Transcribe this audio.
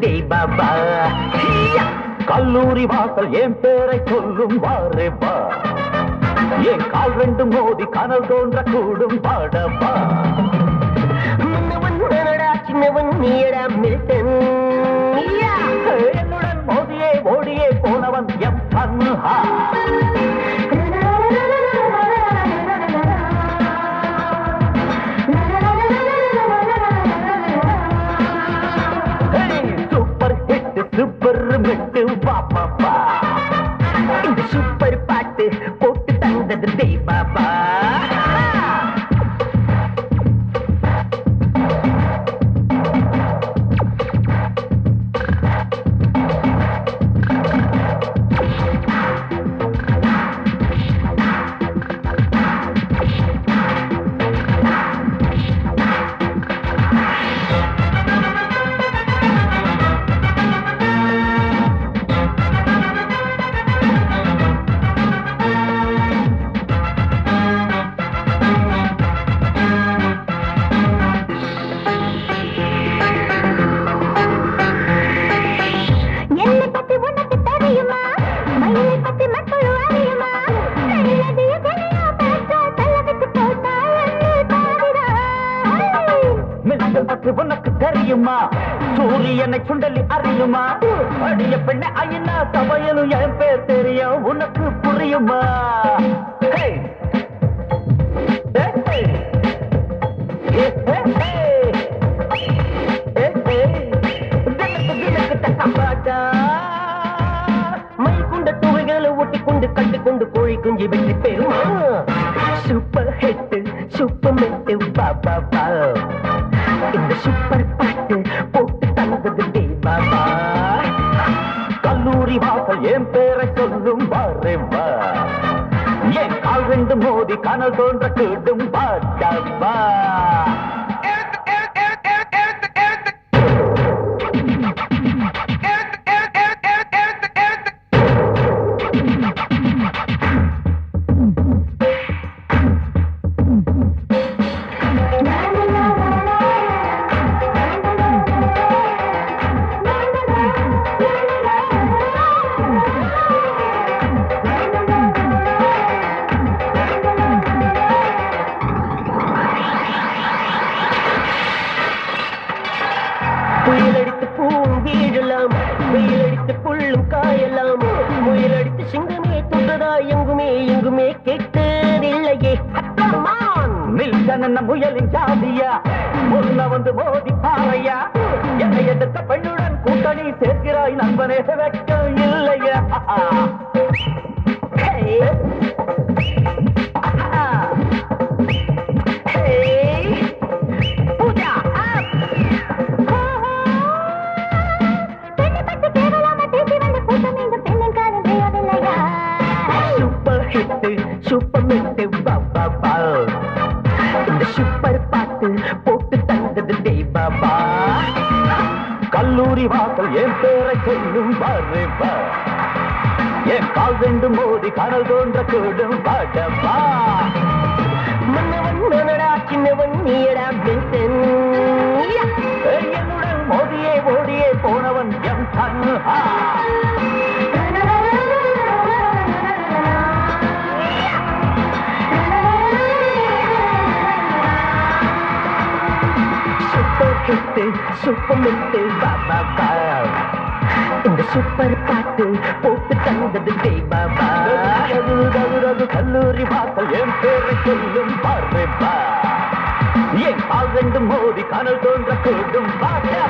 டே பாபா. கல்லூரி வாசல் என் பேரை சொல்லும் வாரேப்பா, என் கால் ரெண்டு மோதி கனல் தோன்ற கூடும் பாடப்பா. முன்னவன் நானடா சின்னவன் நீயடா மில்டன், என்னுடன் மோதியே ஓடியே போனவன் M Panha. Super hit super Mittu பாப்பா, இந்த சூப்பர் பாட்டு போட்டு தந்தது டே பாபா. உனக்கு தெரியுமா சூரியனை சுண்டலி அறியுமா, அடிய பெண்ணை ஐயனா சமையலும் என் பேர் தெரியும் உனக்கு புரியுமா. மை கொண்ட துவைகளை ஒட்டி கொண்டு கட்டி கொண்டு கோழி குஞ்சு வெற்றி பெறுமா. சூப்பர் ஹிட் சூப்பர் மெட்டு பாபா, இந்த சூப்பர் பாட்டு போட்டு தந்தது டே பாபா. கல்லூரி வாசல் என் பேரை சொல்லும் வாரேவா, என் கால் ரெண்டு மோதி கனல் தோன்ற கூடும் பாடப்பா. புயலடித்து பூவும் வீழலாம், வெயிலடித்து புல்லும் காயலாம், முயலடித்து சிங்கமே தொட்டதா எங்குமே எங்குமே கேட்டதில்லையே. மில்டன் முயலின் ஜாதியா முன்ன வந்து மோதி பாறையா, என்னை எதிர்த்த பெண்ணுடன் கூட்டணி சேர்க்கிறாய் நண்பனே வெட்கம் இல்லையா. சூப்பர் மெட்டு பாபா, இந்த சூப்பர் பாட்டு போட்டு தந்தது டே பாபா. கல்லூரி வாசல் என் பேரை சொல்லும் வாரேவா, என் கால் ரெண்டு மோதி கனல் தோன்ற கூடும் பாடப்பா. மன்னவன் நானடா சின்னவன் நீயடா மில்டன், என்னுடன் மோதியே ஓடியே போனவன் எம் பன்ஹா. சூப்பர் மெட்டு பாபா, இந்த சூப்பர் பாட்டு போட்டு தந்தது டே பாபா. கல்லூரி வாசல் என் பேரை சொல்லும் வாரேவா, என் கால் ரெண்டு மோதி கனல் தோன்ற கூடும் பாடப்பா.